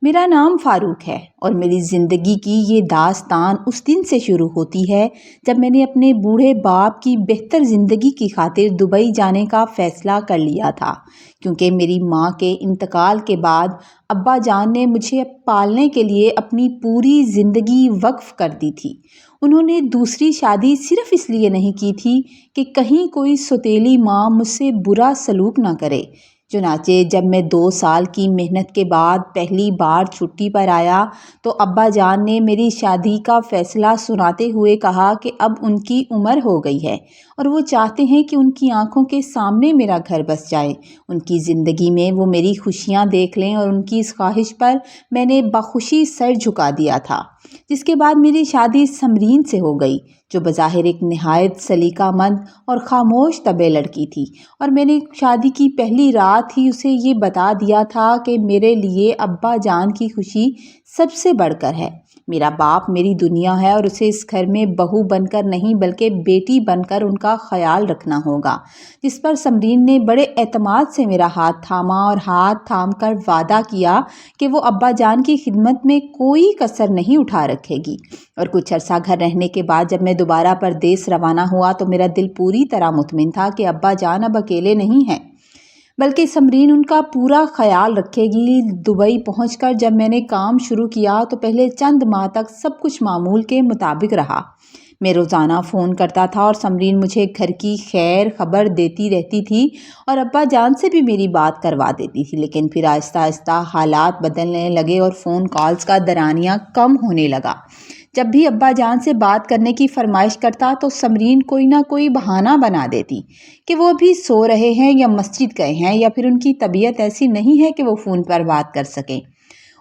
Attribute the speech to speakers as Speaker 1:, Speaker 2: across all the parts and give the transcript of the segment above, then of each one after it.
Speaker 1: میرا نام فاروق ہے اور میری زندگی کی یہ داستان اس دن سے شروع ہوتی ہے جب میں نے اپنے بوڑھے باپ کی بہتر زندگی کی خاطر دبئی جانے کا فیصلہ کر لیا تھا، کیونکہ میری ماں کے انتقال کے بعد ابا جان نے مجھے پالنے کے لیے اپنی پوری زندگی وقف کر دی تھی۔ انہوں نے دوسری شادی صرف اس لیے نہیں کی تھی کہ کہیں کوئی سوتیلی ماں مجھ سے برا سلوک نہ کرے۔ چنانچہ جب میں 2 سال کی محنت کے بعد پہلی بار چھٹی پر آیا تو ابا جان نے میری شادی کا فیصلہ سناتے ہوئے کہا کہ اب ان کی عمر ہو گئی ہے اور وہ چاہتے ہیں کہ ان کی آنکھوں کے سامنے میرا گھر بس جائے، ان کی زندگی میں وہ میری خوشیاں دیکھ لیں، اور ان کی اس خواہش پر میں نے بخوشی سر جھکا دیا تھا۔ جس کے بعد میری شادی سمرین سے ہو گئی، جو بظاہر ایک نہایت سلیقہ مند اور خاموش طبع لڑکی تھی، اور میں نے شادی کی پہلی رات ہی اسے یہ بتا دیا تھا کہ میرے لیے ابا جان کی خوشی سب سے بڑھ کر ہے۔ میرا باپ میری دنیا ہے اور اسے اس گھر میں بہو بن کر نہیں بلکہ بیٹی بن کر ان کا خیال رکھنا ہوگا، جس پر سمرین نے بڑے اعتماد سے میرا ہاتھ تھاما اور ہاتھ تھام کر وعدہ کیا کہ وہ ابا جان کی خدمت میں کوئی کسر نہیں اٹھا رکھے گی۔ اور کچھ عرصہ گھر رہنے کے بعد جب میں دوبارہ پردیس روانہ ہوا تو میرا دل پوری طرح مطمئن تھا کہ ابا جان اب اکیلے نہیں ہیں، بلکہ سمرین ان کا پورا خیال رکھے گی۔ دبئی پہنچ کر جب میں نے کام شروع کیا تو پہلے چند ماہ تک سب کچھ معمول کے مطابق رہا۔ میں روزانہ فون کرتا تھا اور سمرین مجھے گھر کی خیر خبر دیتی رہتی تھی اور ابا جان سے بھی میری بات کروا دیتی تھی، لیکن پھر آہستہ آہستہ حالات بدلنے لگے اور فون کالز کا درانیہ کم ہونے لگا۔ جب بھی ابا جان سے بات کرنے کی فرمائش کرتا تو سمرین کوئی نہ کوئی بہانہ بنا دیتی کہ وہ ابھی سو رہے ہیں یا مسجد گئے ہیں یا پھر ان کی طبیعت ایسی نہیں ہے کہ وہ فون پر بات کر سکیں۔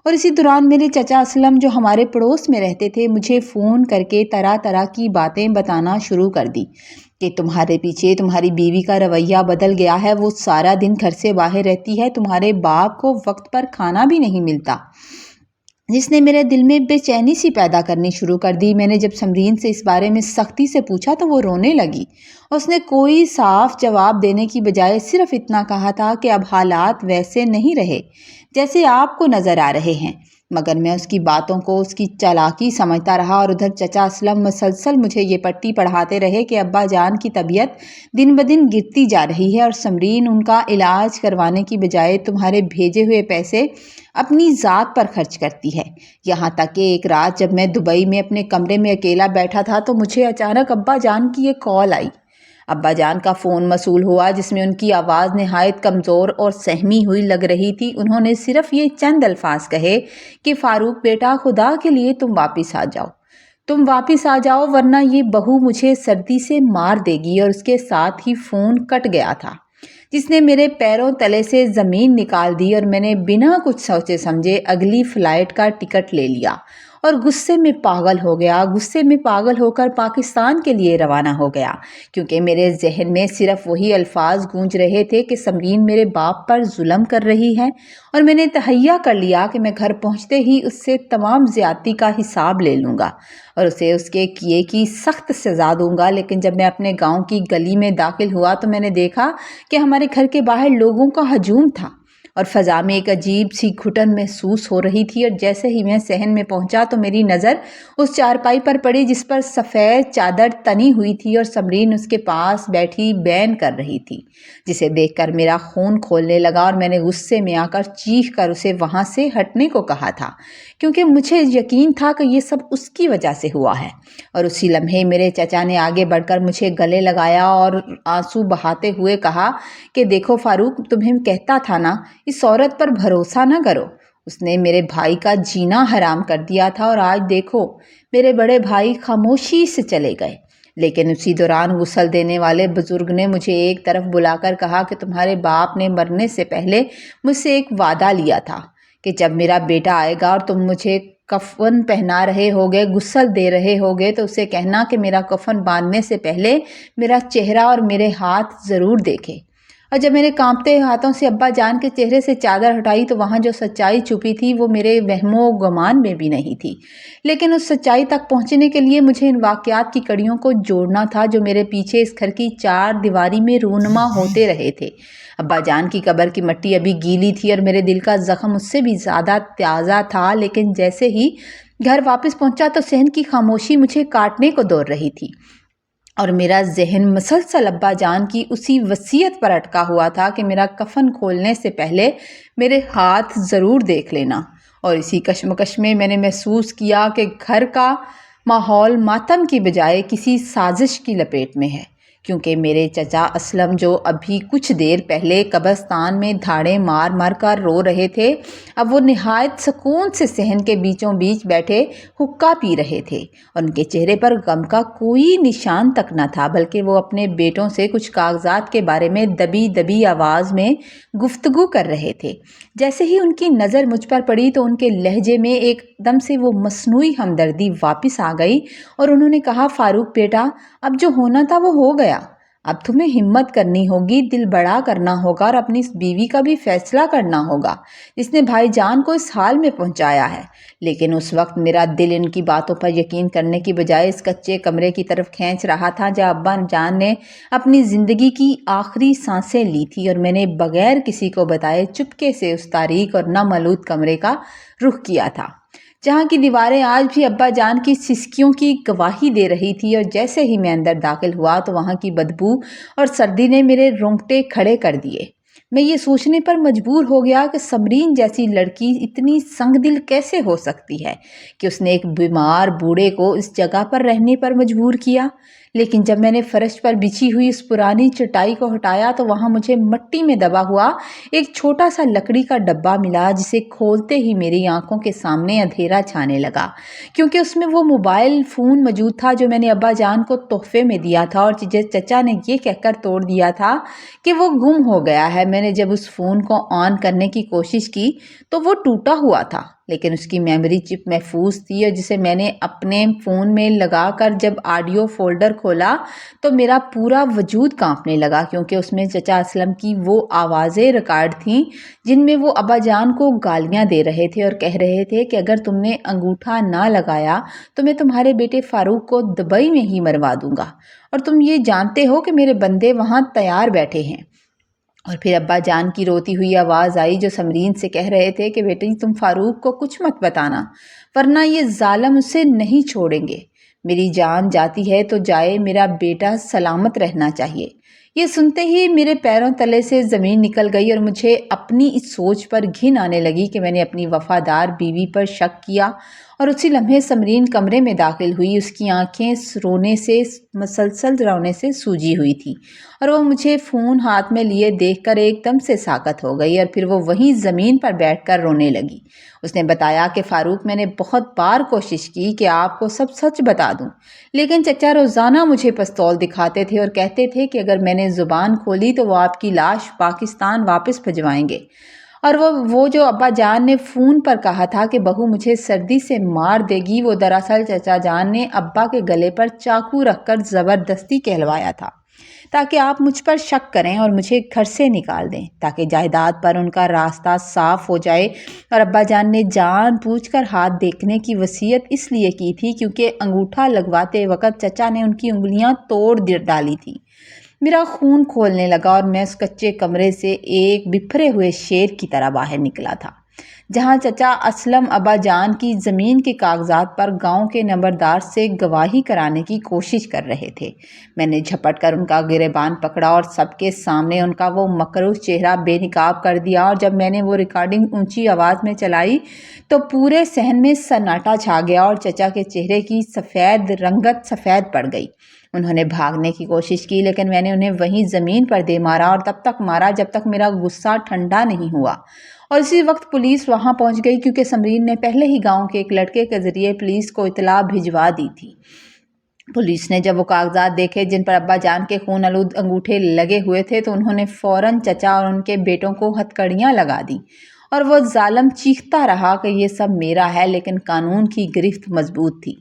Speaker 1: اور اسی دوران میرے چچا اسلم جو ہمارے پڑوس میں رہتے تھے مجھے فون کر کے طرح طرح کی باتیں بتانا شروع کر دی کہ تمہارے پیچھے تمہاری بیوی کا رویہ بدل گیا ہے، وہ سارا دن گھر سے باہر رہتی ہے، تمہارے باپ کو وقت پر کھانا بھی نہیں ملتا، جس نے میرے دل میں بے چینی سی پیدا کرنی شروع کر دی۔ میں نے جب سمرین سے اس بارے میں سختی سے پوچھا تو وہ رونے لگی۔ اس نے کوئی صاف جواب دینے کی بجائے صرف اتنا کہا تھا کہ اب حالات ویسے نہیں رہے جیسے آپ کو نظر آ رہے ہیں، مگر میں اس کی باتوں کو اس کی چالاکی سمجھتا رہا، اور ادھر چچا اسلم مسلسل مجھے یہ پٹی پڑھاتے رہے کہ ابا جان کی طبیعت دن بدن گرتی جا رہی ہے اور سمرین ان کا علاج کروانے کی بجائے تمہارے بھیجے ہوئے پیسے اپنی ذات پر خرچ کرتی ہے۔ یہاں تک کہ ایک رات جب میں دبئی میں اپنے کمرے میں اکیلا بیٹھا تھا تو مجھے اچانک ابا جان کی ایک کال آئی۔ ابا جان کا فون موصول ہوا جس میں ان کی آواز نہایت کمزور اور سہمی ہوئی لگ رہی تھی۔ انہوں نے صرف یہ چند الفاظ کہے کہ فاروق بیٹا، خدا کے لیے تم واپس آ جاؤ، تم واپس آ جاؤ ورنہ یہ بہو مجھے سردی سے مار دے گی، اور اس کے ساتھ ہی فون کٹ گیا تھا، جس نے میرے پیروں تلے سے زمین نکال دی، اور میں نے بنا کچھ سوچے سمجھے اگلی فلائٹ کا ٹکٹ لے لیا اور غصے میں پاگل ہو کر پاکستان کے لیے روانہ ہو گیا، کیونکہ میرے ذہن میں صرف وہی الفاظ گونج رہے تھے کہ سمرین میرے باپ پر ظلم کر رہی ہے، اور میں نے تہیہ کر لیا کہ میں گھر پہنچتے ہی اس سے تمام زیادتی کا حساب لے لوں گا اور اسے اس کے کیے کی سخت سزا دوں گا۔ لیکن جب میں اپنے گاؤں کی گلی میں داخل ہوا تو میں نے دیکھا کہ ہمارے گھر کے باہر لوگوں کا ہجوم تھا اور فضا میں ایک عجیب سی گھٹن محسوس ہو رہی تھی، اور جیسے ہی میں صحن میں پہنچا تو میری نظر اس چارپائی پر پڑی جس پر سفید چادر تنی ہوئی تھی اور سمرین اس کے پاس بیٹھی بین کر رہی تھی، جسے دیکھ کر میرا خون کھولنے لگا اور میں نے غصے میں آ کر چیخ کر اسے وہاں سے ہٹنے کو کہا تھا، کیونکہ مجھے یقین تھا کہ یہ سب اس کی وجہ سے ہوا ہے۔ اور اسی لمحے میرے چچا نے آگے بڑھ کر مجھے گلے لگایا اور آنسو بہاتے ہوئے کہا کہ دیکھو فاروق، تمہیں کہتا تھا نا، اس عورت پر بھروسہ نہ کرو، اس نے میرے بھائی کا جینا حرام کر دیا تھا، اور آج دیکھو میرے بڑے بھائی خاموشی سے چلے گئے۔ لیکن اسی دوران غسل دینے والے بزرگ نے مجھے ایک طرف بلا کر کہا کہ تمہارے باپ نے مرنے سے پہلے مجھ سے ایک وعدہ لیا تھا کہ جب میرا بیٹا آئے گا اور تم مجھے کفن پہنا رہے ہوگے، غسل دے رہے ہوگے، تو اسے کہنا کہ میرا کفن باندھنے سے پہلے میرا چہرہ اور میرے ہاتھ ضرور دیکھے۔ اور جب میں نے کانپتے ہاتھوں سے ابا جان کے چہرے سے چادر ہٹائی تو وہاں جو سچائی چھپی تھی وہ میرے وہم و گمان میں بھی نہیں تھی، لیکن اس سچائی تک پہنچنے کے لیے مجھے ان واقعات کی کڑیوں کو جوڑنا تھا جو میرے پیچھے اس گھر کی چار دیواری میں رونما ہوتے رہے تھے۔ ابا جان کی قبر کی مٹی ابھی گیلی تھی اور میرے دل کا زخم اس سے بھی زیادہ تازہ تھا، لیکن جیسے ہی گھر واپس پہنچا تو صحن کی خاموشی مجھے کاٹنے کو دوڑ رہی تھی اور میرا ذہن مسلسل ابا جان کی اسی وصیت پر اٹکا ہوا تھا کہ میرا کفن کھولنے سے پہلے میرے ہاتھ ضرور دیکھ لینا۔ اور اسی کشمکش میں میں نے محسوس کیا کہ گھر کا ماحول ماتم کی بجائے کسی سازش کی لپیٹ میں ہے، کیونکہ میرے چچا اسلم جو ابھی کچھ دیر پہلے قبرستان میں دھاڑے مار مار کر رو رہے تھے، اب وہ نہایت سکون سے صحن کے بیچوں بیچ بیٹھے حقہ پی رہے تھے اور ان کے چہرے پر غم کا کوئی نشان تک نہ تھا، بلکہ وہ اپنے بیٹوں سے کچھ کاغذات کے بارے میں دبی دبی آواز میں گفتگو کر رہے تھے۔ جیسے ہی ان کی نظر مجھ پر پڑی تو ان کے لہجے میں ایک دم سے وہ مصنوعی ہمدردی واپس آ گئی اور انہوں نے کہا، فاروق بیٹا، اب جو ہونا تھا وہ ہو گیا، اب تمہیں ہمت کرنی ہوگی، دل بڑا کرنا ہوگا اور اپنی اس بیوی کا بھی فیصلہ کرنا ہوگا جس نے بھائی جان کو اس حال میں پہنچایا ہے۔ لیکن اس وقت میرا دل ان کی باتوں پر یقین کرنے کی بجائے اس کچے کمرے کی طرف کھینچ رہا تھا جہاں ابا جان نے اپنی زندگی کی آخری سانسیں لی تھی، اور میں نے بغیر کسی کو بتائے چپکے سے اس تاریک اور نامالود کمرے کا رخ کیا تھا، جہاں کی دیواریں آج بھی ابا جان کی سسکیوں کی گواہی دے رہی تھی۔ اور جیسے ہی میں اندر داخل ہوا تو وہاں کی بدبو اور سردی نے میرے رونگٹے کھڑے کر دیے۔ میں یہ سوچنے پر مجبور ہو گیا کہ سمرین جیسی لڑکی اتنی سنگ دل کیسے ہو سکتی ہے کہ اس نے ایک بیمار بوڑھے کو اس جگہ پر رہنے پر مجبور کیا۔ لیکن جب میں نے فرش پر بچھی ہوئی اس پرانی چٹائی کو ہٹایا تو وہاں مجھے مٹی میں دبا ہوا ایک چھوٹا سا لکڑی کا ڈبہ ملا، جسے کھولتے ہی میری آنکھوں کے سامنے اندھیرا چھانے لگا، کیونکہ اس میں وہ موبائل فون موجود تھا جو میں نے ابا جان کو تحفے میں دیا تھا اور چچا نے یہ کہہ کر توڑ دیا تھا کہ وہ گم ہو گیا ہے۔ میں نے جب اس فون کو آن کرنے کی کوشش کی تو وہ ٹوٹا ہوا تھا، لیکن اس کی میموری چپ محفوظ تھی، اور جسے میں نے اپنے فون میں لگا کر جب آڈیو فولڈر کھولا تو میرا پورا وجود کانپنے لگا، کیونکہ اس میں چچا اسلم کی وہ آوازیں ریکارڈ تھیں جن میں وہ ابا جان کو گالیاں دے رہے تھے اور کہہ رہے تھے کہ اگر تم نے انگوٹھا نہ لگایا تو میں تمہارے بیٹے فاروق کو دبئی میں ہی مروا دوں گا، اور تم یہ جانتے ہو کہ میرے بندے وہاں تیار بیٹھے ہیں۔ اور پھر ابا جان کی روتی ہوئی آواز آئی جو سمرین سے کہہ رہے تھے کہ بیٹی تم فاروق کو کچھ مت بتانا، ورنہ یہ ظالم اسے نہیں چھوڑیں گے، میری جان جاتی ہے تو جائے، میرا بیٹا سلامت رہنا چاہیے۔ یہ سنتے ہی میرے پیروں تلے سے زمین نکل گئی اور مجھے اپنی اس سوچ پر گھن آنے لگی کہ میں نے اپنی وفادار بیوی پر شک کیا۔ اور اسی لمحے سمرین کمرے میں داخل ہوئی، اس کی آنکھیں مسلسل رونے سے سوجی ہوئی تھی اور وہ مجھے فون ہاتھ میں لیے دیکھ کر ایک دم سے ساکت ہو گئی اور پھر وہ وہیں زمین پر بیٹھ کر رونے لگی۔ اس نے بتایا کہ فاروق، میں نے بہت بار کوشش کی کہ آپ کو سب سچ بتا دوں، لیکن چچا روزانہ مجھے پستول دکھاتے تھے اور کہتے تھے کہ اگر میں نے زبان کھولی تو وہ آپ کی لاش پاکستان واپس بھجوائیں گے، اور وہ جو ابا جان نے فون پر کہا تھا کہ بہو مجھے سردی سے مار دے گی، وہ دراصل چچا جان نے ابا کے گلے پر چاقو رکھ کر زبردستی کہلوایا تھا تاکہ آپ مجھ پر شک کریں اور مجھے گھر سے نکال دیں، تاکہ جائیداد پر ان کا راستہ صاف ہو جائے۔ اور ابا جان نے جان بوجھ کر ہاتھ دیکھنے کی وصیت اس لیے کی تھی کیونکہ انگوٹھا لگواتے وقت چچا نے ان کی انگلیاں توڑ ڈالی تھیں۔ میرا خون کھولنے لگا اور میں اس کچے کمرے سے ایک بپھرے ہوئے شیر کی طرح باہر نکلا تھا، جہاں چچا اسلم ابا جان کی زمین کے کاغذات پر گاؤں کے نمبردار سے گواہی کرانے کی کوشش کر رہے تھے۔ میں نے جھپٹ کر ان کا گریبان پکڑا اور سب کے سامنے ان کا وہ مکروہ چہرہ بے نقاب کر دیا، اور جب میں نے وہ ریکارڈنگ اونچی آواز میں چلائی تو پورے صحن میں سناٹا چھا گیا اور چچا کے چہرے کی رنگت سفید پڑ گئی۔ انہوں نے بھاگنے کی کوشش کی، لیکن میں نے انہیں وہیں زمین پر دے مارا، اور تب تک مارا جب تک میرا غصہ ٹھنڈا نہیں ہوا۔ اور اسی وقت پولیس وہاں پہنچ گئی، کیونکہ سمرین نے پہلے ہی گاؤں کے ایک لڑکے کے ذریعے پولیس کو اطلاع بھجوا دی تھی۔ پولیس نے جب وہ کاغذات دیکھے جن پر ابا جان کے خون آلود انگوٹھے لگے ہوئے تھے تو انہوں نے فوراً چچا اور ان کے بیٹوں کو ہتھکڑیاں لگا دیں، اور وہ ظالم چیختا رہا کہ یہ سب میرا ہے، لیکن قانون کی گرفت مضبوط تھی۔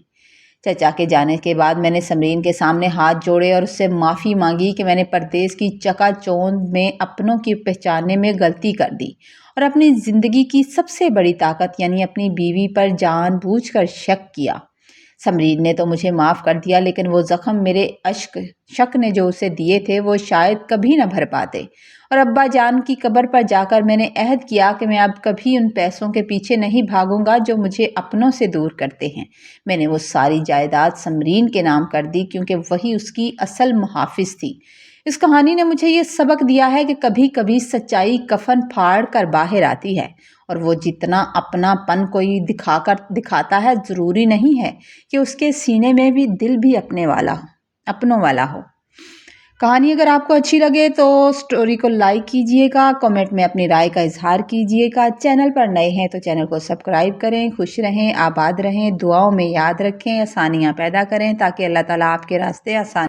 Speaker 1: چچا کے جانے کے بعد میں نے سمرین کے سامنے ہاتھ جوڑے اور اس سے معافی مانگی کہ میں نے پردیس کی چکا چوند میں اپنوں کی پہچاننے میں غلطی کر دی اور اپنی زندگی کی سب سے بڑی طاقت یعنی اپنی بیوی پر جان بوجھ کر شک کیا۔ سمرین نے تو مجھے معاف کر دیا، لیکن وہ زخم میرے شک نے جو اسے دیے تھے وہ شاید کبھی نہ بھر پاتے، اور ابا جان کی قبر پر جا کر میں نے عہد کیا کہ میں اب کبھی ان پیسوں کے پیچھے نہیں بھاگوں گا جو مجھے اپنوں سے دور کرتے ہیں۔ میں نے وہ ساری جائیداد سمرین کے نام کر دی کیونکہ وہی اس کی اصل محافظ تھی۔ اس کہانی نے مجھے یہ سبق دیا ہے کہ کبھی کبھی سچائی کفن پھاڑ کر باہر آتی ہے، اور وہ جتنا اپنا پن کوئی دکھاتا ہے ضروری نہیں ہے کہ اس کے سینے میں بھی دل بھی اپنوں والا ہو۔ کہانی اگر آپ کو اچھی لگے تو سٹوری کو لائک کیجئے گا، کمنٹ میں اپنی رائے کا اظہار کیجئے گا، چینل پر نئے ہیں تو چینل کو سبسکرائب کریں۔ خوش رہیں، آباد رہیں، دعاؤں میں یاد رکھیں، آسانیاں پیدا کریں تاکہ اللہ تعالیٰ آپ کے راستے آسان